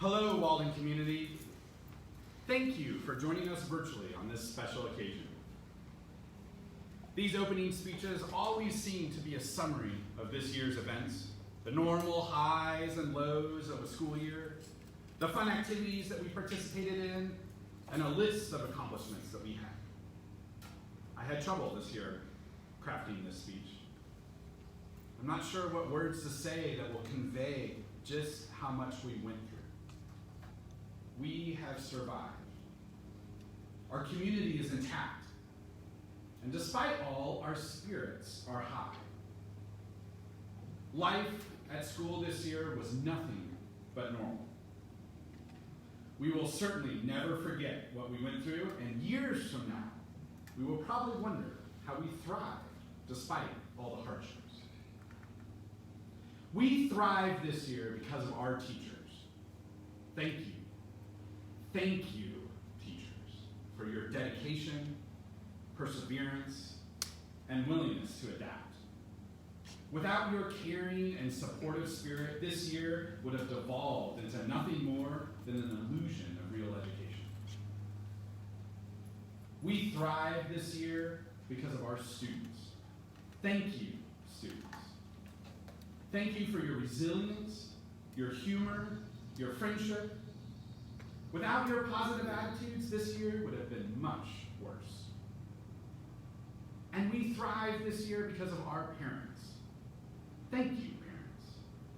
Hello, Walden community. Thank you for joining us virtually on this special occasion. These opening speeches always seem to be a summary of this year's events, the normal highs and lows of a school year, the fun activities that we participated in, and a list of accomplishments that we had. I had trouble this year crafting this speech. I'm not sure what words to say that will convey just how much we went through. We have survived. Our community is intact. And despite all, our spirits are high. Life at school this year was nothing but normal. We will certainly never forget what we went through, and years from now, we will probably wonder how we thrived despite all the hardships. We thrived this year because of our teachers. Thank you. Thank you, teachers, for your dedication, perseverance, and willingness to adapt. Without your caring and supportive spirit, this year would have devolved into nothing more than an illusion of real education. We thrived this year because of our students. Thank you, students. Thank you for your resilience, your humor, your friendship. Without your positive attitudes, this year would have been much worse. And we thrived this year because of our parents. Thank you, parents,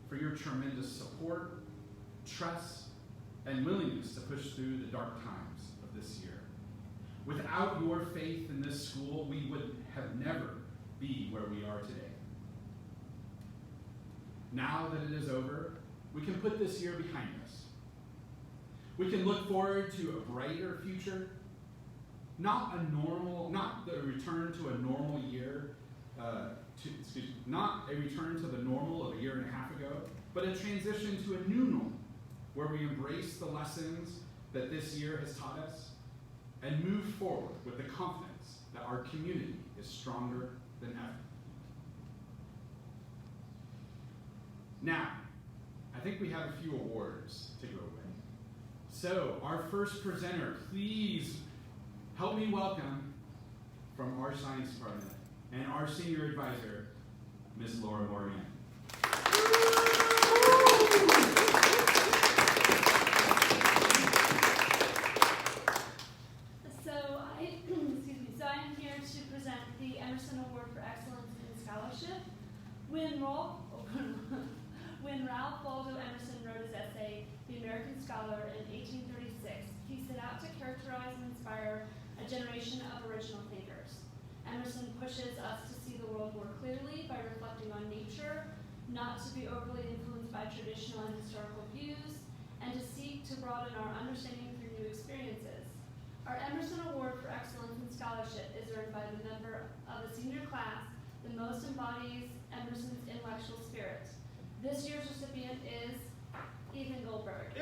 for your tremendous support, trust, and willingness to push through the dark times of this year. Without your faith in this school, we would have never be where we are today. Now that it is over, we can put this year behind us. We can look forward to a brighter future, not the return to a normal year, not a return to the normal of a year and a half ago, but a transition to a new normal, where we embrace the lessons that this year has taught us and move forward with the confidence that our community is stronger than ever. Now, I think we have a few awards to go with. So, our first presenter, please help me welcome from our science department and our senior advisor, Ms. Laura Morgan. So I'm here to present the Emerson Award for Excellence in Scholarship. When Ralph Waldo Emerson wrote his essay, The American Scholar, in 1836, he set out to characterize and inspire a generation of original thinkers. Emerson pushes us to see the world more clearly by reflecting on nature, not to be overly influenced by traditional and historical views, and to seek to broaden our understanding through new experiences. Our Emerson Award for Excellence in Scholarship is earned by the member of the senior class that most embodies Emerson's intellectual spirit. This year's recipient is Ethan Goldberg.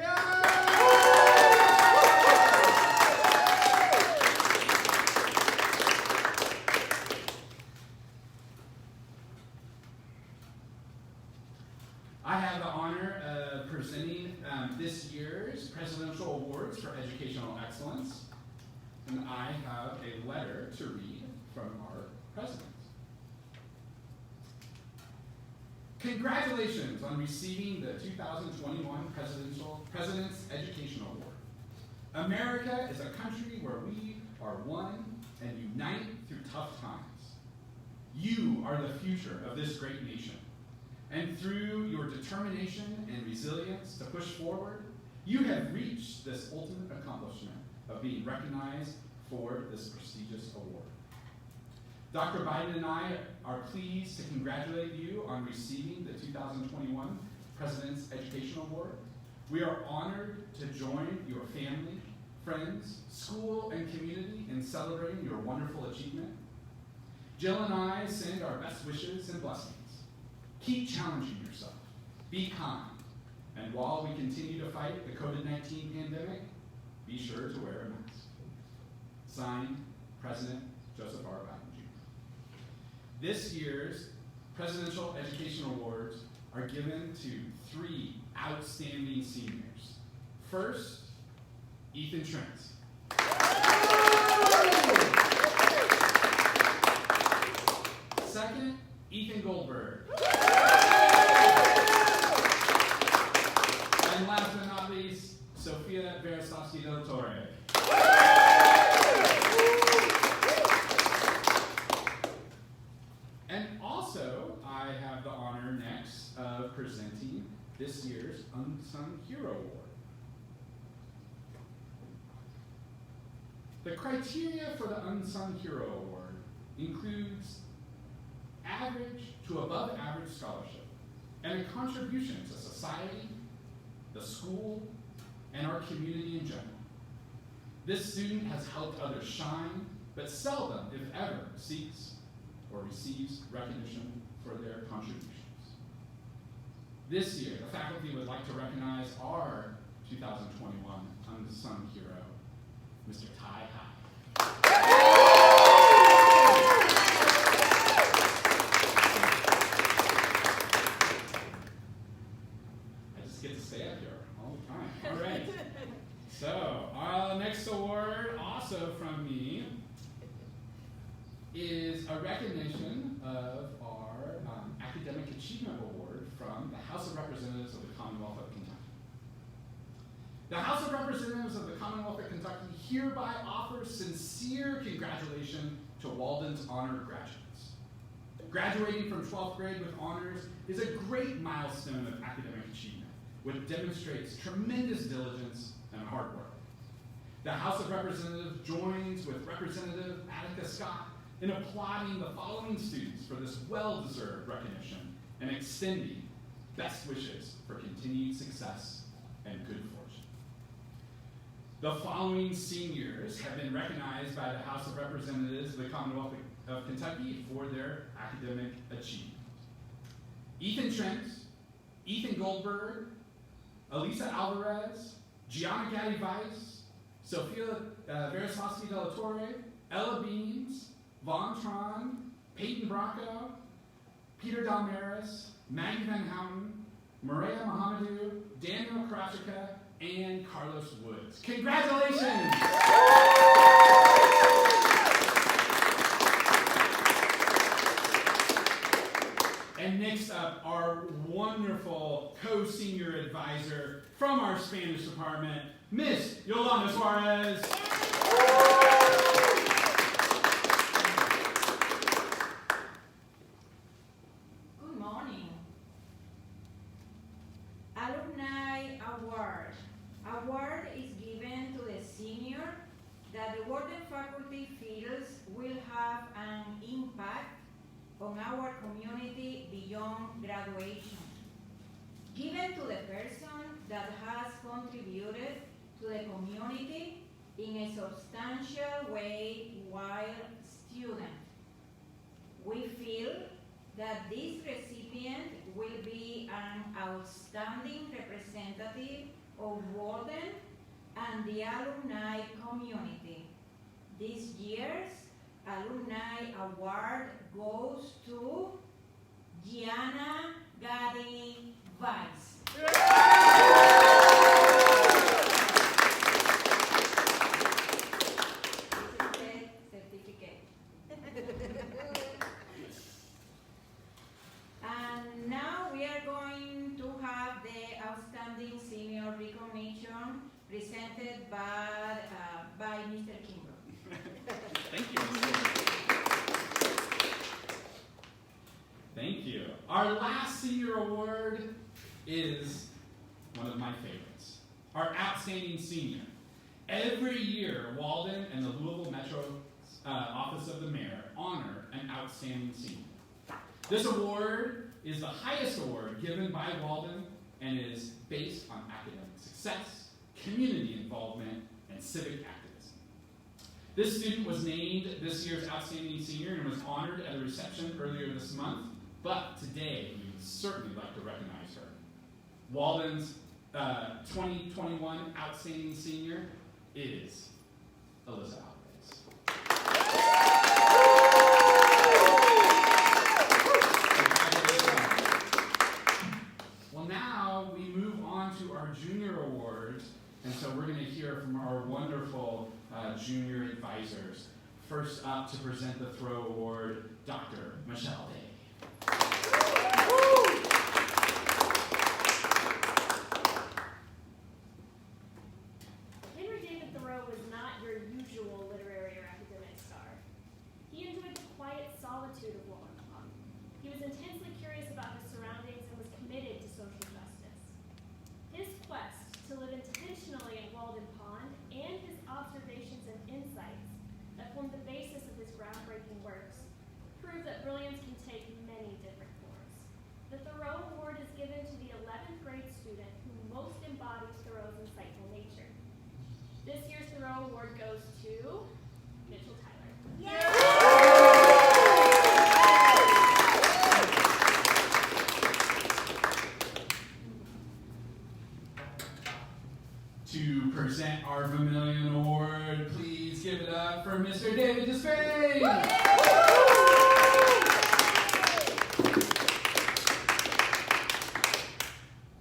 I have the honor of presenting this year's Presidential Awards for Educational Excellence, and I have a letter to read from our president. Congratulations on receiving the 2021 President's Education Award. America is a country where we are one and unite through tough times. You are the future of this great nation. And through your determination and resilience to push forward, you have reached this ultimate accomplishment of being recognized for this prestigious award. Dr. Biden and I are pleased to congratulate you on receiving the 2021 President's Education Award. We are honored to join your family, friends, school, and community in celebrating your wonderful achievement. Jill and I send our best wishes and blessings. Keep challenging yourself. Be kind. And while we continue to fight the COVID-19 pandemic, be sure to wear a mask. Signed, President Joseph R. Biden, Jr. This year's Presidential Education Awards are given to 3 outstanding seniors. First, Ethan Trent. Second, Ethan Goldberg. And last but not least, Sophia Veroslavsky del Torre. And also, I have the honor next of presenting this year's Unsung Hero Award. The criteria for the Unsung Hero Award includes average to above average scholarship and a contribution to society, the school, and our community in general. This student has helped others shine, but seldom, if ever, seeks or receives recognition for their contributions. This year, the faculty would like to recognize our 2021 Unsung Hero, Mr. Ty High. I just get to stay up here all the time. All right. So, our next award, also from me, is a recognition of our Academic Achievement Award from the House of Representatives of the Commonwealth of Kentucky. The House of Representatives of the Commonwealth of Kentucky hereby offers sincere congratulations to Walden's honored graduates. Graduating from 12th grade with honors is a great milestone of academic achievement, which demonstrates tremendous diligence and hard work. The House of Representatives joins with Representative Attica Scott in applauding the following students for this well-deserved recognition and extending best wishes for continued success and good fortune. The following seniors have been recognized by the House of Representatives of the Commonwealth of Kentucky for their academic achievement. Ethan Trent, Ethan Goldberg, Elisa Alvarez, Gianna Gatti Weiss, Sophia Veroslavsky del Torre, Ella Beans, Von Tron, Peyton Bracco, Peter Dalmaris, Maggie Van Houten, Maria Mohamedou, Daniel Karachika, and Carlos Woods. Congratulations! And next up, our wonderful co-senior advisor from our Spanish department, Miss Yolanda Suarez. Good morning. Alumni Award. Award is given to the senior that the Walden faculty feels will have an impact on our community beyond graduation. Given to the person that has contributed to the community in a substantial way while student. We feel that this recipient will be an outstanding representative of Walden and the alumni community. This year's Alumni Award goes to Gianna Gatti Weiss. Certificate. And now we are going to have the Outstanding Senior Recognition presented by Mr. Kimber. Thank you. Thank you. Our last senior award is one of my favorites. Our Outstanding Senior. Every year, Walden and the Louisville Metro Office of the Mayor honor an Outstanding Senior. This award is the highest award given by Walden and is based on academic success, community involvement, and civic activism. This student was named this year's Outstanding Senior and was honored at a reception earlier this month, but today we would certainly like to recognize her. Walden's 2021 Outstanding Senior is Alyssa Alvarez. Well, now we move on to our junior awards, and we're going to hear from our wonderful junior advisors. First up to present the Thoreau Award, Dr. Michelle Day. Henry David Thoreau was not your usual literary or academic star. He enjoyed the quiet solitude of Walden Pond. He was intensely curious about his surroundings and was committed to social justice. His quest to live intentionally at Walden Pond and his observations and insights that formed the basis of his groundbreaking works prove that brilliance can take many different forms. The Thoreau Award is given to the 11th grade student who most embodies Thoreau's insightful nature. This year's Thoreau Award goes to Mitchell Tyler. To present our Vermillion Award, please give it up for Mr. David Despain.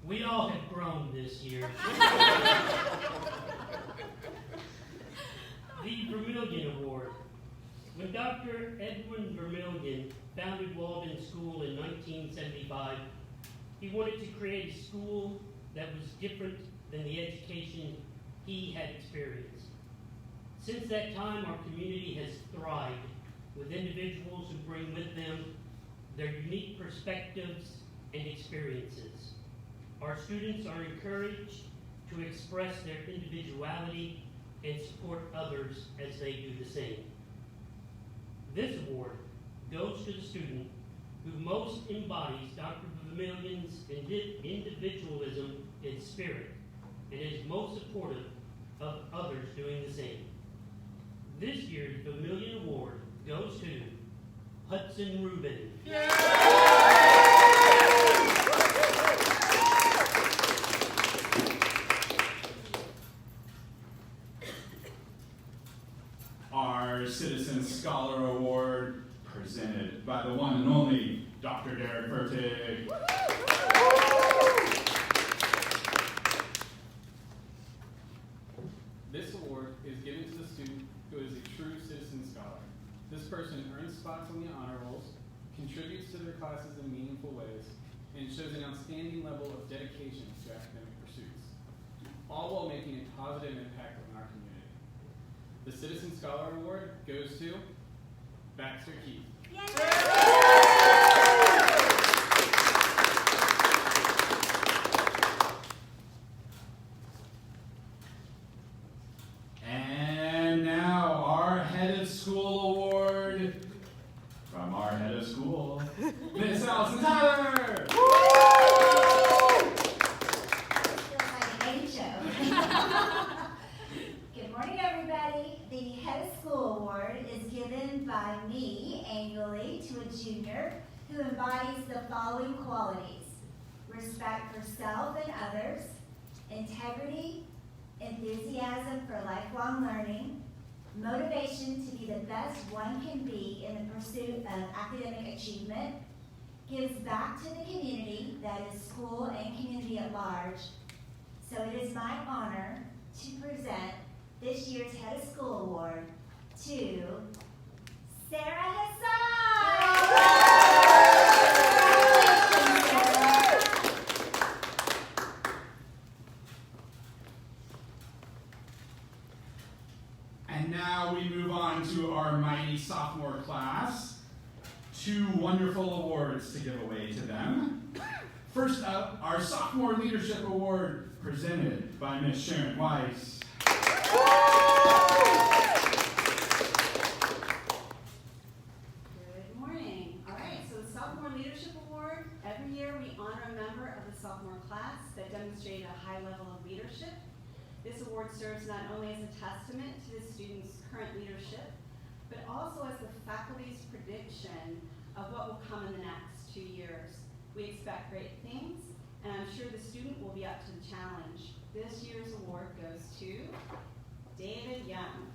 We all have grown this year. The Vermillion Award. When Dr. Edwin Vermillion founded Walden School in 1975, he wanted to create a school that was different than the education he had experienced. Since that time, our community has thrived with individuals who bring with them their unique perspectives and experiences. Our students are encouraged to express their individuality and support others as they do the same. This award goes to the student who most embodies Dr. Vermillion's individualism and spirit, and is most supportive of others doing the same. This year's Vermillion Award goes to Hudson Rubin. Our Citizen Scholar Award, presented by the one and only Dr. Derek Fertig. This award is given to the student who is a true citizen scholar. This person earns spots on the honor rolls, contributes to their classes in meaningful ways, and shows an outstanding level of dedication to academic pursuits, all while making a positive impact on our community. The Citizen Scholar Award goes to Baxter Keith. And now our Head of School Award from our Head of School, Miss Allison Tyler. Feels like a game show. Good morning, everybody. The Head of School Award is given by me annually to a junior who embodies the following qualities: respect for self and others, integrity, enthusiasm for lifelong learning, motivation to be the best one can be in the pursuit of academic achievement, gives back to the community, that is school and community at large. So it is my honor to present this year's Head of School Award to Sarah Hassan! And now we move on to our mighty sophomore class. Two wonderful awards to give away to them. First up, our Sophomore Leadership Award, presented by Miss Sharon Weiss. Good morning. All right, so the Sophomore Leadership Award, every year we honor a member of the sophomore class that demonstrated a high level of leadership. This award serves not only as a testament to the student's current leadership, but also as the faculty's prediction of what will come in the next 2 years. We expect great things, and I'm sure the student will be up to the challenge. This year's award goes to David Young.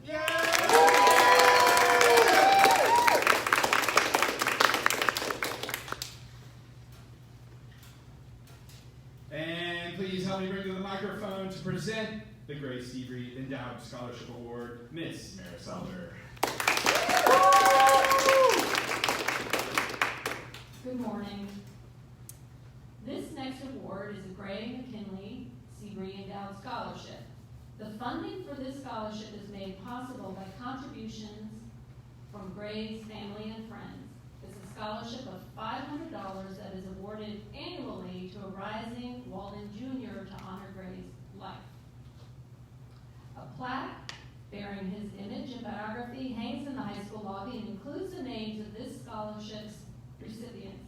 And please help me bring to the microphone to present the Gray Sebring Endowed Scholarship Award, Miss Mariselder. Good morning. This next award is a Gray Mckinley Sebring Endowed Scholarship. The funding for this scholarship is made possible by contributions from Gray's family and friends. It's a scholarship of $500 that is awarded annually to a rising Walden Jr. to honor Gray's life. A plaque bearing his image and biography hangs in the high school lobby and includes the names of this scholarship's recipients.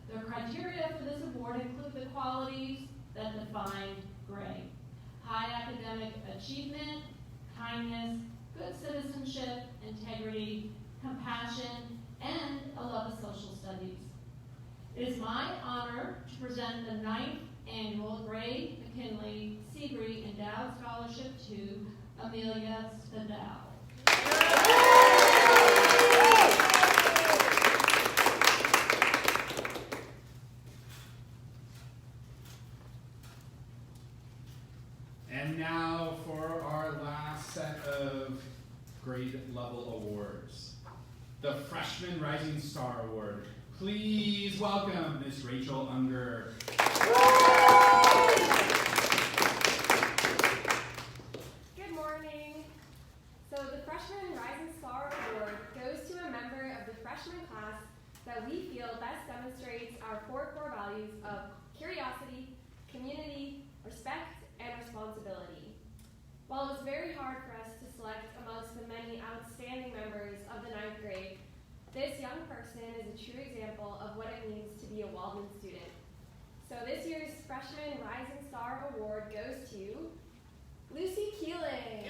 The criteria for this award include the qualities that define Gray: high academic achievement, kindness, good citizenship, integrity, compassion, and a love of social studies. It is my honor to present the 9th annual Gray McKinley Sebring Endowed Scholarship to Amelia Stadell. And now for our last set of grade level awards. The Freshman Rising Star Award. Please welcome Miss Rachel Unger. Good morning. So the Freshman Rising Star Award goes to a member of the freshman class that we feel best demonstrates our 4 core values of curiosity, community, respect, and responsibility. While it was very hard for us to select amongst the many outstanding members of the 9th grade, this young person is a true example of what it means to be a Walden student. So this year's Freshman Rising Star Award goes to Lucy Keeling.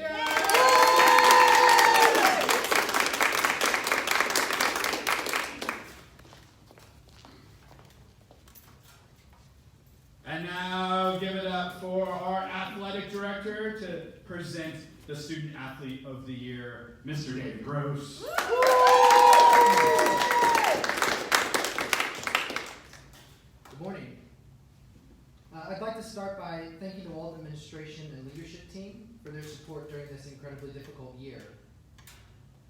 And now give it up for our athletic director to present the Student Athlete of the Year, Mr. David Gross. Good morning. I'd like to start by thanking the Walden administration and leadership team for their support during this incredibly difficult year.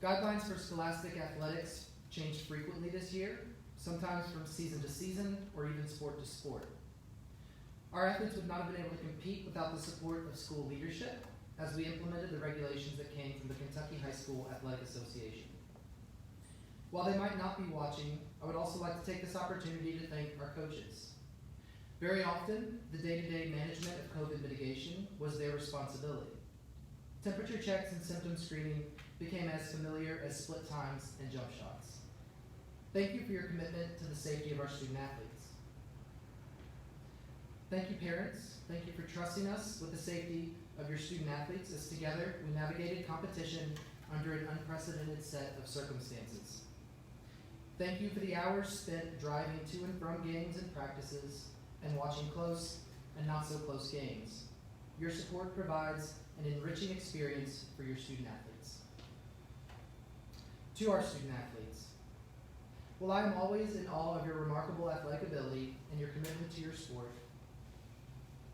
Guidelines for scholastic athletics changed frequently this year, sometimes from season to season or even sport to sport. Our athletes would not have been able to compete without the support of school leadership as we implemented the regulations that came from the Kentucky High School Athletic Association. While they might not be watching, I would also like to take this opportunity to thank our coaches. Very often, the day-to-day management of COVID mitigation was their responsibility. Temperature checks and symptom screening became as familiar as split times and jump shots. Thank you for your commitment to the safety of our student athletes. Thank you, parents. Thank you for trusting us with the safety of your student athletes as together we navigated competition under an unprecedented set of circumstances. Thank you for the hours spent driving to and from games and practices and watching close and not so close games. Your support provides an enriching experience for your student athletes. To our student athletes, while I am always in awe of your remarkable athletic ability and your commitment to your sport,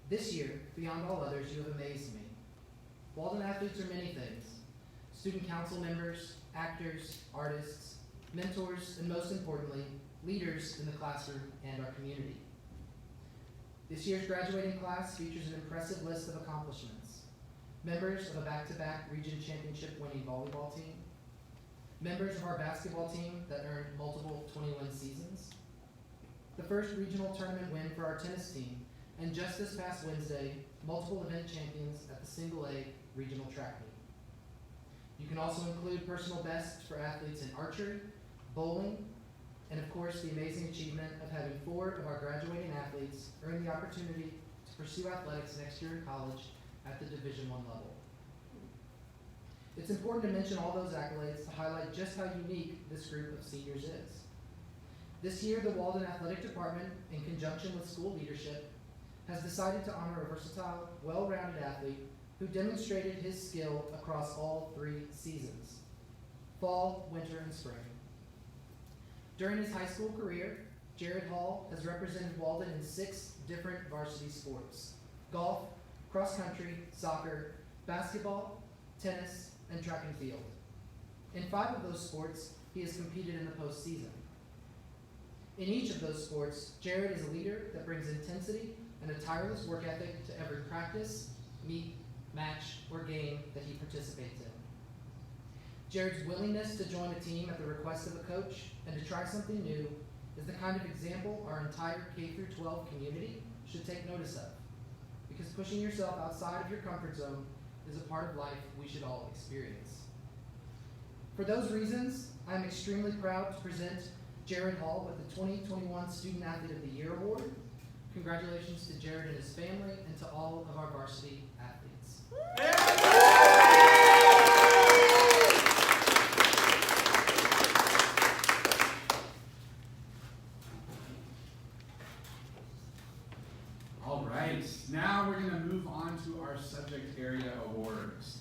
this year, beyond all others, you have amazed me. Walden athletes are many things: student council members, actors, artists, mentors, and most importantly, leaders in the classroom and our community. This year's graduating class features an impressive list of accomplishments: members of a back-to-back region championship winning volleyball team, members of our basketball team that earned multiple 21 seasons, the first regional tournament win for our tennis team, and just this past Wednesday, multiple event champions at the Single A regional track meet. You can also include personal bests for athletes in archery, bowling, and of course the amazing achievement of having 4 of our graduating athletes earn the opportunity to pursue athletics next year in college at the Division I level. It's important to mention all those accolades to highlight just how unique this group of seniors is. This year, the Walden Athletic Department, in conjunction with school leadership, has decided to honor a versatile, well-rounded athlete who demonstrated his skill across all 3 seasons: fall, winter, and spring. During his high school career, Jared Hall has represented Walden in 6 different varsity sports: golf, cross country, soccer, basketball, tennis, and track and field. In 5 of those sports, he has competed in the postseason. In each of those sports, Jared is a leader that brings intensity and a tireless work ethic to every practice, meet, match, or game that he participates in. Jared's willingness to join a team at the request of a coach and to try something new is the kind of example our entire K-12 community should take notice of, because pushing yourself outside of your comfort zone is a part of life we should all experience. For those reasons, I am extremely proud to present Jared Hall with the 2021 Student Athlete of the Year Award. Congratulations to Jared and his family and to all of our varsity athletes. All right, now we're going to move on to our subject area awards.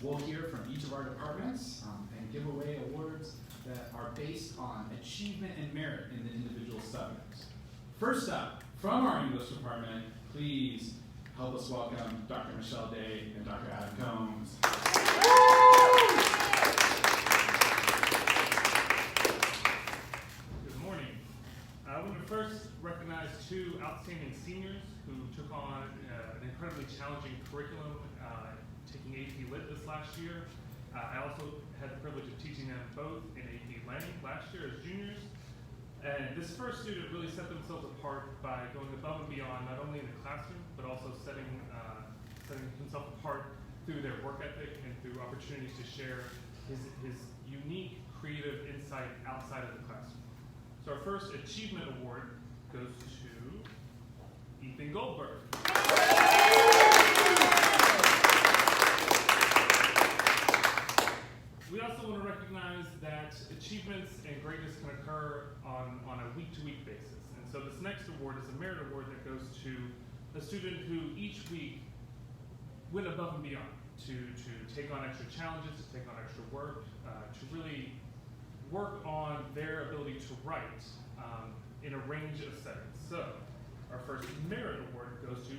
We'll hear from each of our departments and give away awards that are based on achievement and merit in the individual subjects. First up, from our English department, please help us welcome Dr. Michelle Day and Dr. Adam Combs. Good morning. I want to first recognize 2 outstanding seniors who took on an incredibly challenging curriculum, taking AP Lit this last year. I also had the privilege of teaching them both in AP Lang last year as juniors. And this first student really set themselves apart by going above and beyond, not only in the classroom, but also setting himself apart through their work ethic and through opportunities to share his unique creative insight outside of the classroom. So our first achievement award goes to Ethan Goldberg. We also want to recognize that achievements and greatness can occur on a week-to-week basis. And so this next award is a merit award that goes to a student who each week went above and beyond to take on extra challenges, to take on extra work, to really work on their ability to write in a range of settings. So our first merit award goes to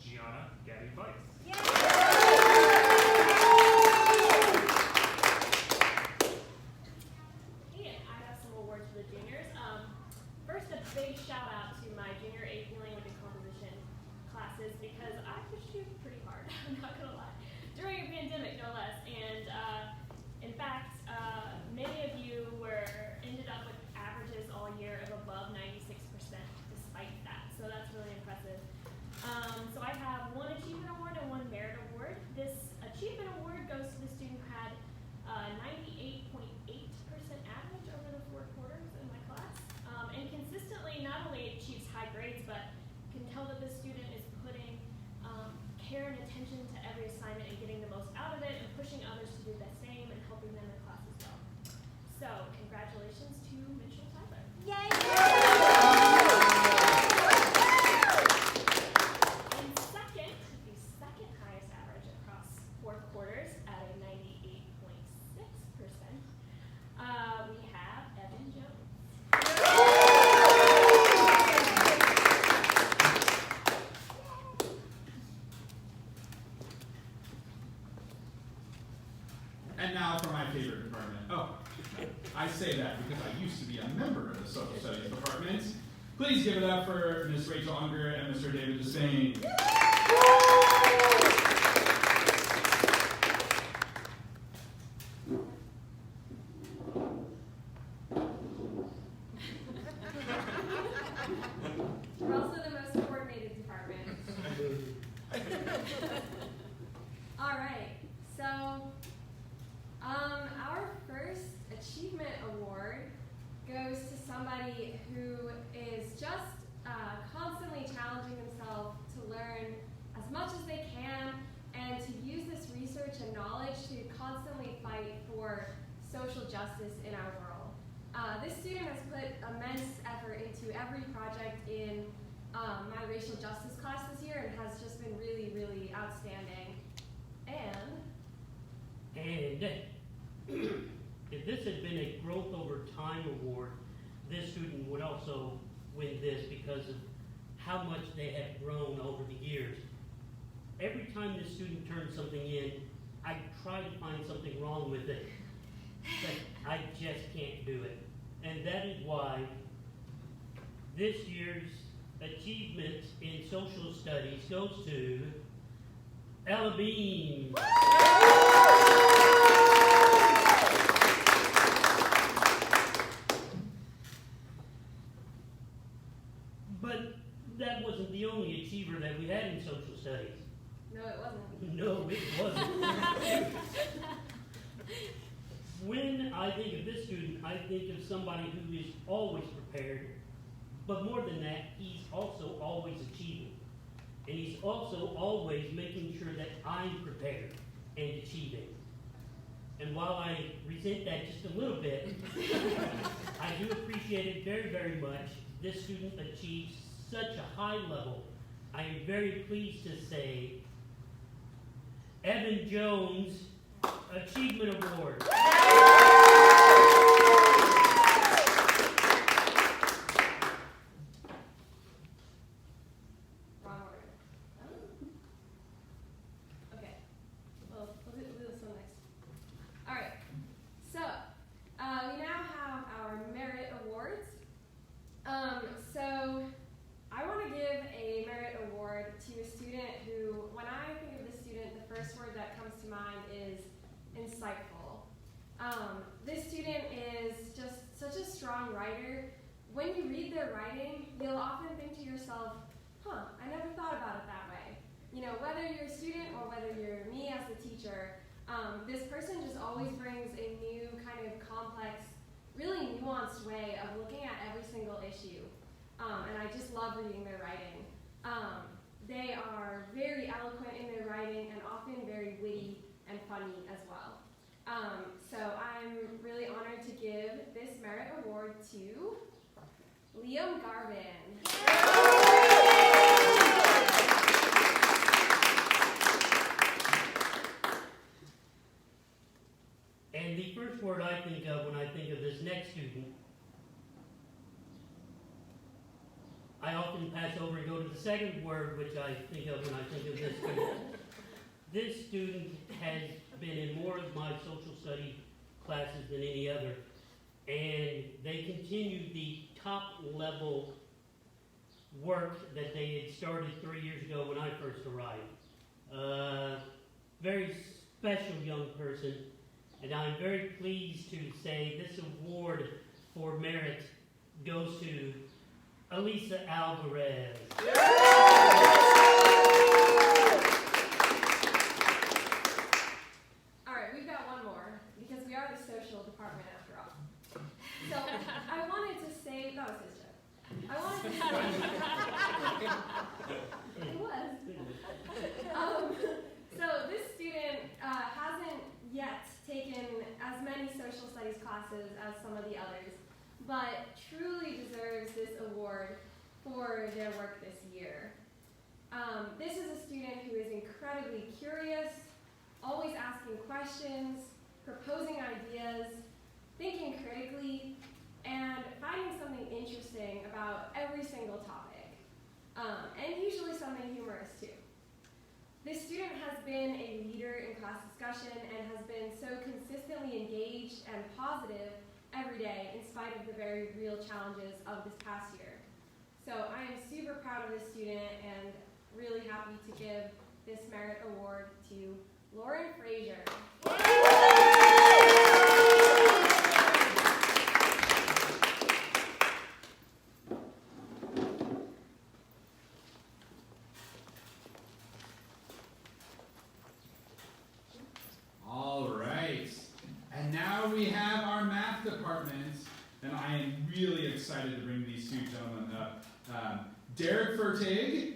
Gianna Gaddy-Weiss. First, a big shout out to my junior AP language and composition classes because I pushed you pretty hard, I'm not gonna lie, during a pandemic no less. And in fact, many of you ended up with averages all year of above 96% despite that. So that's really impressive. So I have 1 achievement award and 1 merit award. This achievement award goes to the student who had 98.8% average over the 4 quarters in my class. And consistently not only achieves high grades, but can tell that the student is putting care and attention to every assignment and getting the most out of it and pushing others to do the same and helping them in class as well. So congratulations to Mitchell Tyler. Yay! And second, the second highest average across 4 quarters at a 98.6%, we have Evan Jones. And now for my favorite department. Oh, I say that because I used to be a member of the Social Studies Department. Please give it up for Ms. Rachel Unger and Mr. David Despain. We're also the most coordinated department. All right, so our first achievement award goes to somebody who is just constantly challenging themselves to learn as much as they can and to use this research and knowledge to constantly fight for social justice in our world. This student has put immense effort into every project in my racial justice class this year and has just been really, really outstanding. And if this had been a growth over time award, this student would also win this because of how much they have grown over the years. every time this student turns something in, I try to find something wrong with it, but I just can't do it. And that is why this year's achievement in social studies goes to Ella Bean. But that wasn't the only achiever that we had in social studies. No, it wasn't. No, it wasn't. When I think of this student, I think of somebody who is always prepared, but more than that, he's also always achieving. And he's also always making sure that I'm prepared and achieving. And while I resent that just a little bit, I do appreciate it very, very much. This student achieves such a high level. I am very pleased to say, Evan Jones Achievement Award. Wrong order. Okay. Well, we'll do this one next. All right. So, we now have our merit awards. So I want to give a merit award to a student who, when I think of this student, the first word that comes to mind is insightful. This student is just such a strong writer. When you read their writing, you'll often think to yourself, I never thought about it that way. You know, whether you're a student or whether you're me as a teacher, this person just always brings a new kind of complex, really nuanced way of looking at every single issue. And I just love reading their writing. They are very eloquent in their writing and often very witty and funny as well. So I'm really honored to give this merit award to Liam Garvin. And the first word I think of when I think of this next student, I often pass over and go to the second word which I think of when I think of this student. This student has been in more of my social study classes than any other, and they continued the top level work that they had started 3 years ago when I first arrived. Very special young person, and I'm very pleased to say this award for merit goes to Elisa Alvarez. All right, we've got one more because we are the social department after all. So I wanted to say, that was his joke. I wanted to say, it was. So this student hasn't yet taken as many social studies classes as some of the others, but truly deserves this award for their work this year. This is a student who is incredibly curious, always asking questions, proposing ideas, thinking critically, and finding something interesting about every single topic, and usually something humorous too. This student has been a leader in class discussion and has been so consistently engaged and positive every day in spite of the very real challenges of this past year. So I am super proud of this student and really happy to give this merit award to Lauren Frazier. All right. And now we have our math department, and I am really excited to bring these two gentlemen up. Derek Fertig,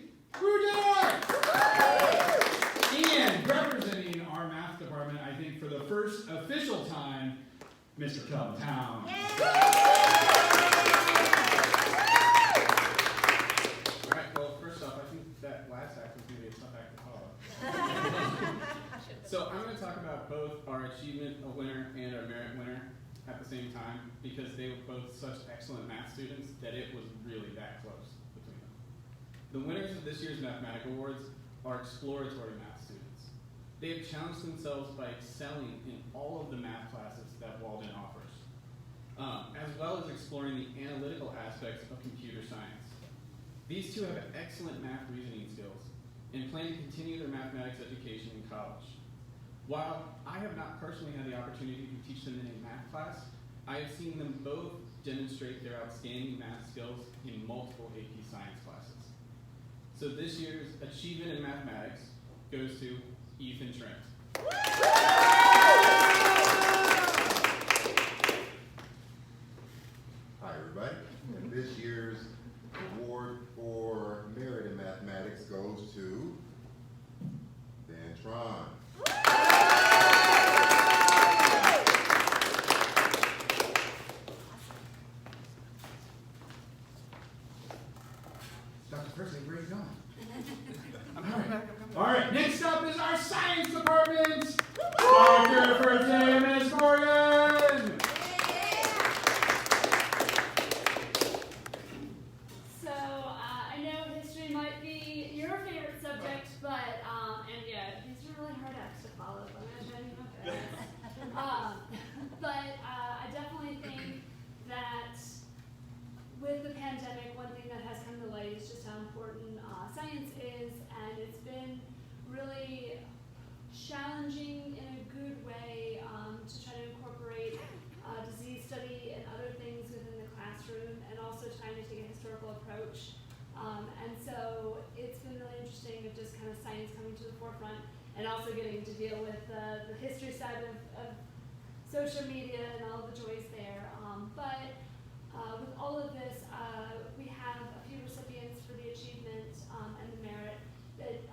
and representing our math department, I think for the first official time, Mr. Kelvin Town. All right, well, first off, I think that last act was going to be a tough act to follow. So I'm going to talk about both our achievement winner and our merit winner at the same time because they were both such excellent math students that it was really that close between them. The winners of this year's Mathematic Awards are exploratory math students. They have challenged themselves by excelling in all of the math classes that Walden offers, as well as exploring the analytical aspects of computer science. These two have excellent math reasoning skills and plan to continue their mathematics education in college. While I have not personally had the opportunity to teach them in a math class, I have seen them both demonstrate their outstanding math skills in multiple AP Science classes. So this year's Achievement in Mathematics goes to Ethan Trent. Hi, everybody. And this year's award for Merit in Mathematics goes to Dan Tron. Dr. Percy, where are you going? All right, next up is our science department. Dr. Percy, Miss Morgan. So, I know history might be your favorite subject, but, and yeah, these are really hard acts to follow, so I'm gonna try to do my best. But I definitely think that with the pandemic, one thing that has come to light is just how important science is, and it's been really challenging in a good way to try to incorporate disease study and other things within the classroom, and also trying to take a historical approach. And so it's been really interesting of just kind of science coming to the forefront, and also getting to deal with the history side of social media and all the joys there. But with all of this, we have a few recipients for the achievement and the merit that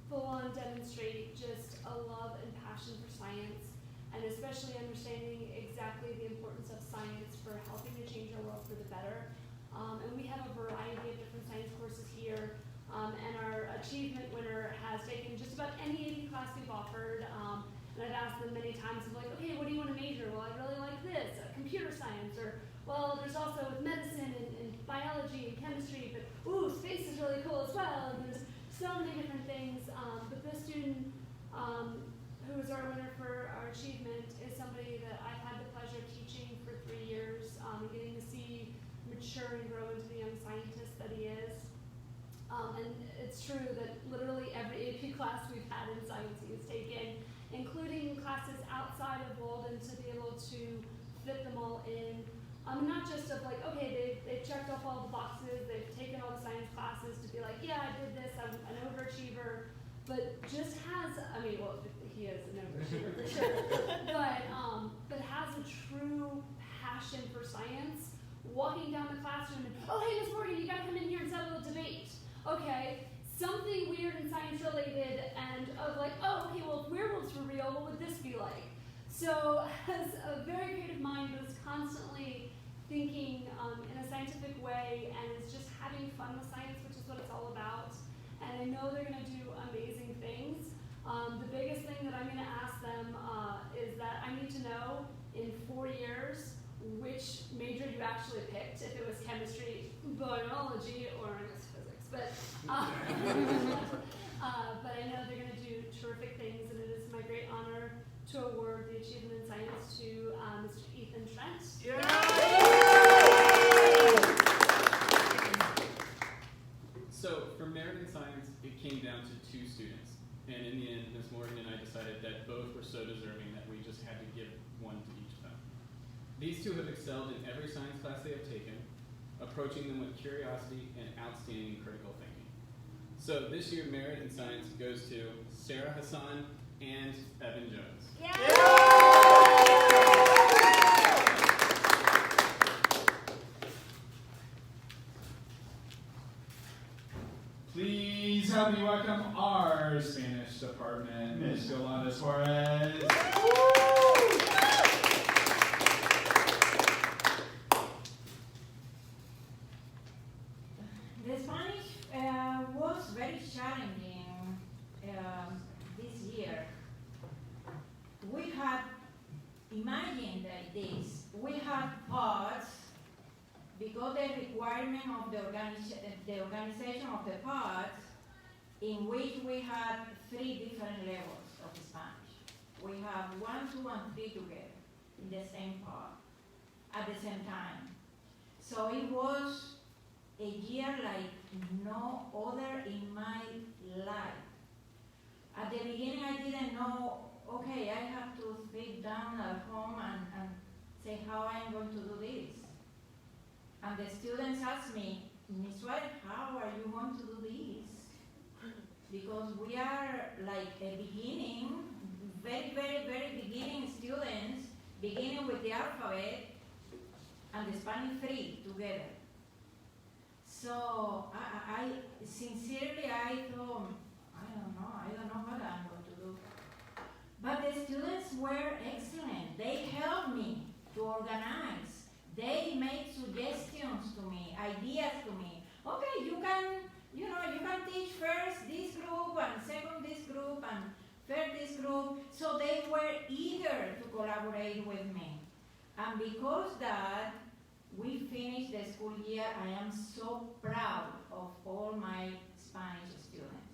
full-on demonstrate just a love and passion for science, and especially understanding exactly the importance of science for helping to change our world for the better. And we have a variety of different science courses here, and our achievement winner has taken just about any AP class we've offered. And I've asked them many times, like, okay, what do you want to major? Well, I really like this, computer science, or, well, there's also with medicine and biology and chemistry, but, ooh, space is really cool as well, and there's so many different things. But this student, who is our winner for our achievement, is somebody that I've had the pleasure of teaching for 3 years, and getting to see mature and grow into the young scientist that he is. And it's true that literally every AP class we've had in science he has taken, including classes outside of Walden, to be able to fit them all in. Not just of like, okay, they've checked off all the boxes, they've taken all the science classes to be like, yeah, I did this, I'm an overachiever, but just has, I mean, well, he is an overachiever for sure, but has a true passion for science, walking down the classroom and, oh, hey, Miss Morgan, you gotta come in here and settle a debate. Okay, something weird and science related, and of like, oh, okay, well, if werewolves were real, what would this be like? So has a very creative mind, but is constantly thinking in a scientific way, and is just having fun with science, which is what it's all about. And I know they're going to do amazing things. The biggest thing that I'm going to ask them is that I need to know in 4 years which major you actually picked, if it was chemistry, biology, or I guess physics. But I know they're going to do terrific things, and it is my great honor to award the Achievement in Science to Mr. Ethan Trent. So for merit in science, it came down to 2 students. And in the end, Ms. Morgan and I decided that both were so deserving that we just had to give one to each of them. These 2 have excelled in every science class they have taken, approaching them with curiosity and outstanding critical thinking. So this year, merit in science goes to Sarah Hassan and Evan Jones. Please help me welcome our Spanish department, Ms. Yolanda Suarez. The Spanish was very challenging this year. We had, imagine like this, we had parts, because the requirement of the organization of the parts in which we had 3 different levels of Spanish. We have 1, 2, and 3 together in the same part at the same time. So it was a year like no other in my life. At the beginning I didn't know, okay, I have to sit down at home and say how I'm going to do this. And the students asked me, Ms. Suarez, how are you going to do this? Because we are like a beginning, very, very, very beginning students, beginning with the alphabet and the Spanish 3 together. So I sincerely, I thought, I don't know what I'm going to do. But the students were excellent. They helped me to organize. They made suggestions to me, ideas to me. Okay, you can teach first this group and second this group and third this group. So they were eager to collaborate with me. And because that, we finished the school year. I am so proud of all my Spanish students.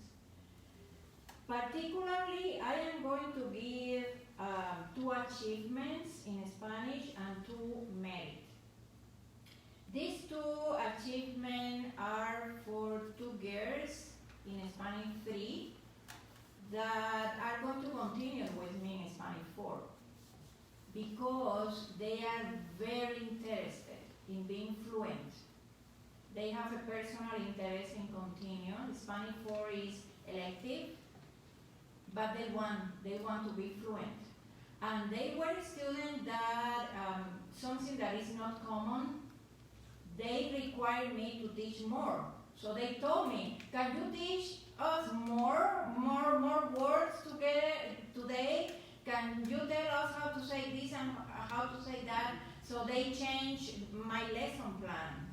Particularly, I am going to give 2 achievements in Spanish and 2 merit. These 2 achievements are for 2 girls in Spanish 3 that are going to continue with me in Spanish 4 because they are very interested in being fluent. They have a personal interest in continuing. Spanish 4 is elective, but they want to be fluent. And they were students that, something that is not common, they required me to teach more. So they told me, can you teach us more words today? Can you tell us how to say this and how to say that? So they changed my lesson plan.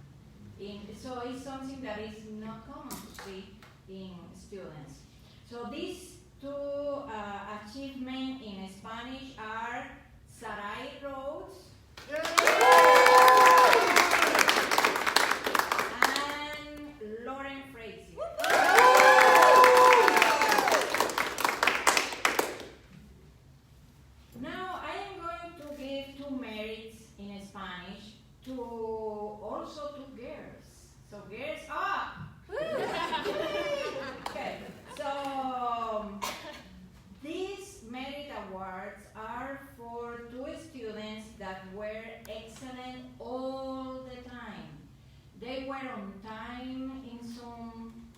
So it's something that is not common to see in students. So these 2 achievements in Spanish are Sarai Rhodes and Lauren Frazee. Now I am going to give 2 merits in Spanish to also 2 girls. So girls up! Okay, so these merit awards are for 2 students that were excellent all the time. They were on time in some,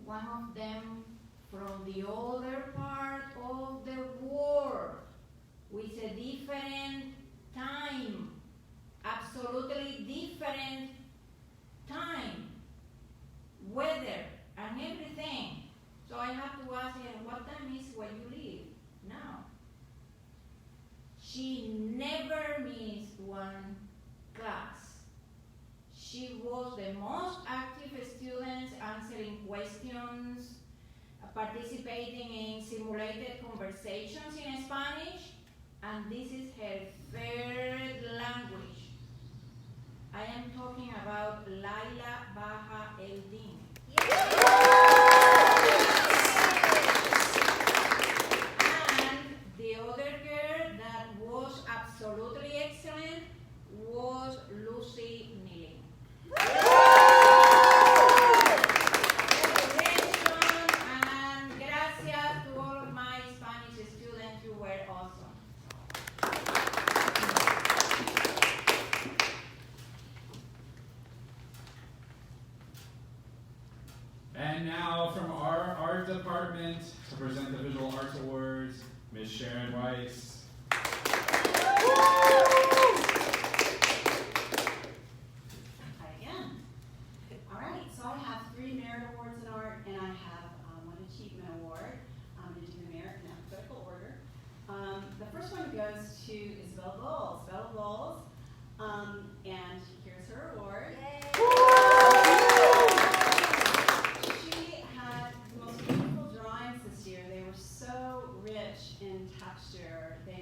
one of them from the other part of the world with a different time, absolutely different time, weather, and everything. So I have to ask her, what time is where you live now? She never missed 1 class. She was the most active student, answering questions, participating in simulated conversations in Spanish, and this is her 3rd language. I am talking about Laila Baja Eldin. And the other girl that was absolutely excellent was Lucy Nealing. And gracias to all of my Spanish students, you were awesome. And now from our art department to present the Visual Arts Awards, Ms. Sharon Weiss. Hi again. All right, so I have 3 merit awards in art, and I have 1 achievement award. I'm going to do the merit in alphabetical order. The first one goes to Isabel Bowles. Isabel Bowles, and here's her award. She had the most beautiful drawings this year. They were so rich in texture. They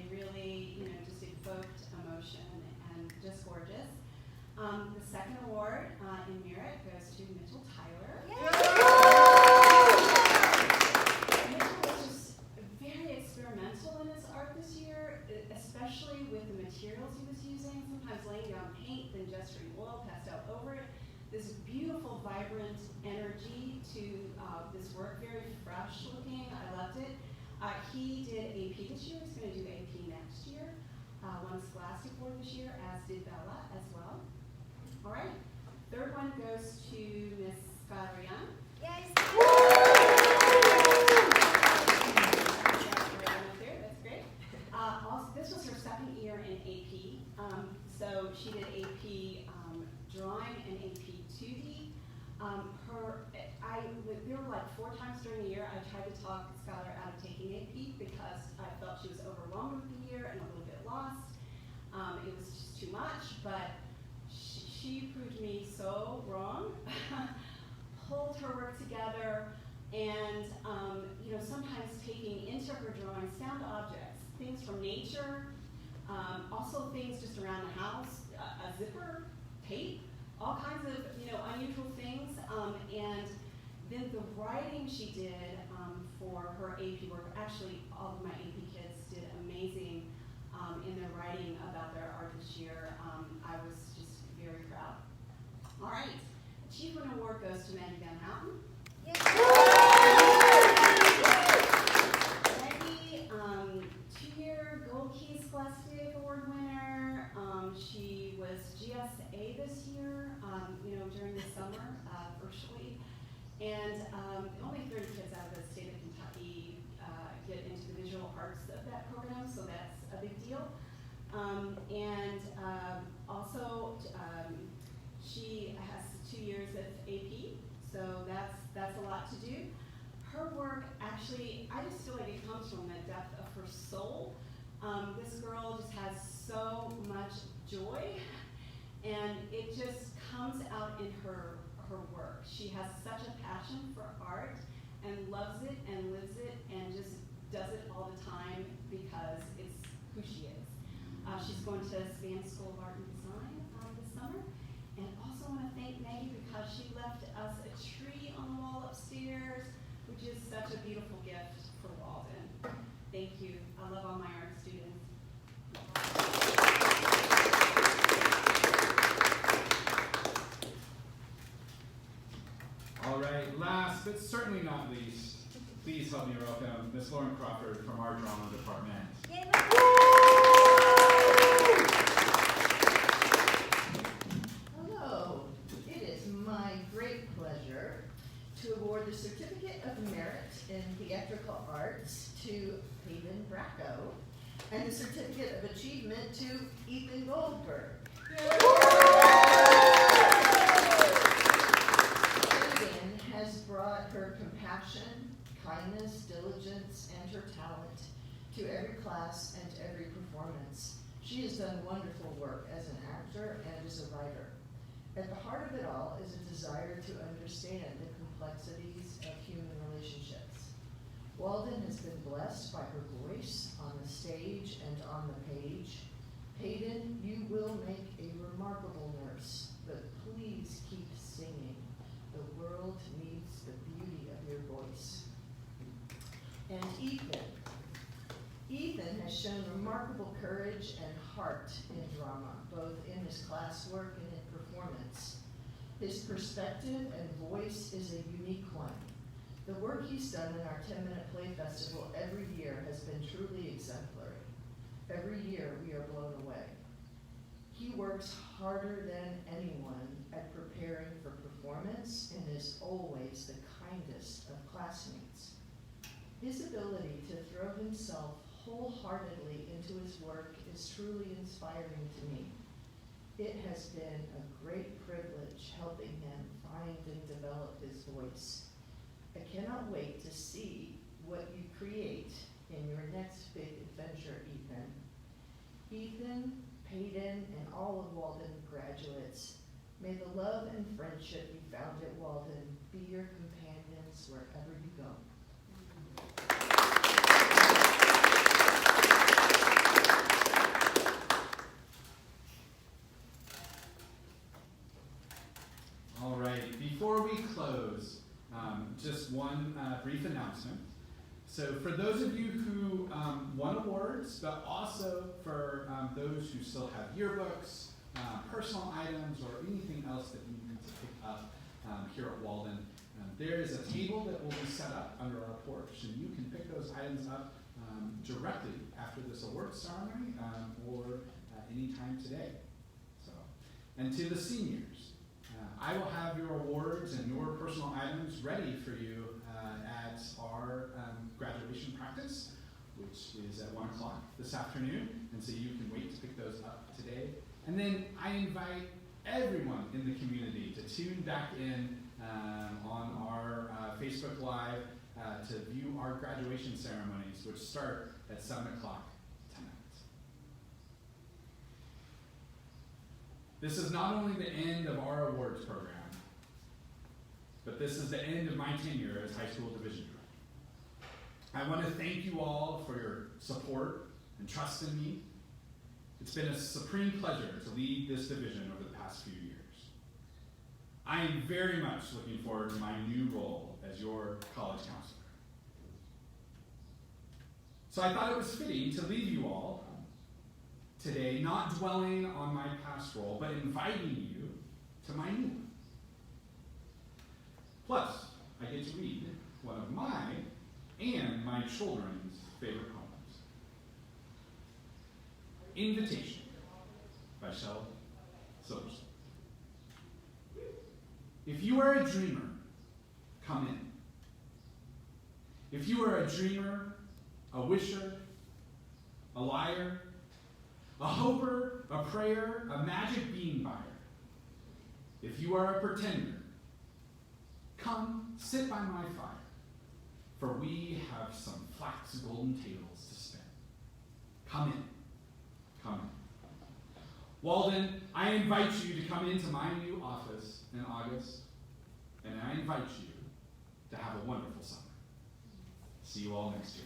He did AP this year, he's gonna do AP next year. Won Scholastic Award this year, as did Bella as well. All right, third one goes to Miss Skylar Young. Yes. That's great. Also, this was her second year in AP. So she did AP drawing and AP 2D. There were like 4 times during the year I tried to talk Skylar out of taking AP because I felt she was overwhelmed with the year and a little bit lost. It was just too much, but she proved me so wrong. Pulled her work together, and sometimes taking into her drawings found objects, things from nature, also things just around the house, a zipper, tape, all kinds of unusual things, and then the writing she did for her AP work. Actually, all of my AP kids did amazing in their writing about their art this year. I was just very proud. All right, Achievement Award goes to Maggie Van Houten. Maggie, 2-year Gold Key Scholastic Award winner. She was GSA this year, during the summer, virtually. And only 30 kids out of the state of Kentucky get into the visual arts of that program, so that's a big deal. Also, she has 2 years of AP, so that's a lot to do. Her work, actually, I just feel like it comes from the depth of her soul. This girl just has so much joy, and it just comes out in her work. She has such a passion for art and loves it and lives it and just does it all the time because it's who she is. She's going to Savannah School of Art and Design this summer. And also want to thank Maggie because she left us a tree on the wall upstairs, which is such a beautiful gift for Walden. Thank you. I love all my art students. All right, last but certainly not least, please help me welcome Miss Lauren Crawford from our drama department. Hello, it is my great pleasure to award the Certificate of Merit in Theatrical Arts to Peyton Bracco and the Certificate of Achievement to Ethan Goldberg. Peyton has brought her compassion, kindness, diligence, and her talent to every class and every performance. She has done wonderful work as an actor and as a writer. At the heart of it all is a desire to understand the complexities of human relationships. Walden has been blessed by her voice on the stage and on the page. Peyton, you will make a remarkable nurse, but please keep singing. The world needs the beauty of your voice. And Ethan has shown remarkable courage and heart in drama, both in his classwork and in performance. His perspective and voice is a unique one. The work he's done in our 10-minute play festival every year has been truly exemplary. Every year we are blown away. He works harder than anyone at preparing for performance and is always the kindest of classmates. His ability to throw himself wholeheartedly into his work is truly inspiring to me. It has been a great privilege helping him find and develop his voice. I cannot wait to see what you create in your next big adventure, Ethan. Ethan, Peyton, and all of Walden graduates, may the love and friendship you found at Walden be your companions wherever you go. All right, before we close, just one brief announcement. So for those of you who won awards, but also for those who still have yearbooks, personal items, or anything else that you need to pick up here at Walden, There is a table that will be set up under our porch, and you can pick those items up directly after this awards ceremony or any time today. So, and to the seniors, I will have your awards and your personal items ready for you at our graduation practice, which is at 1 o'clock this afternoon, and so you can wait to pick those up today. And then I invite everyone in the community to tune back in on our Facebook Live to view our graduation ceremonies, which start at 7 o'clock tonight. This is not only the end of our awards program, but this is the end of my tenure as high school division director. I want to thank you all for your support and trust in me. It's been a supreme pleasure to lead this division over the past few years. I am very much looking forward to my new role as your college counselor. So I thought it was fitting to leave you all today not dwelling on my past role, but inviting you to my new one. Plus, I get to read one of my and my children's favorite poems. Invitation by Shel Silverstein. If you are a dreamer, come in. If you are a dreamer, a wisher, a liar, a hoper, a prayer, a magic bean buyer, if you are a pretender, come sit by my fire, for we have some flax golden tables to spin. Come in. Come in. Walden, I invite you to come into my new office in August, and I invite you to have a wonderful summer. See you all next year.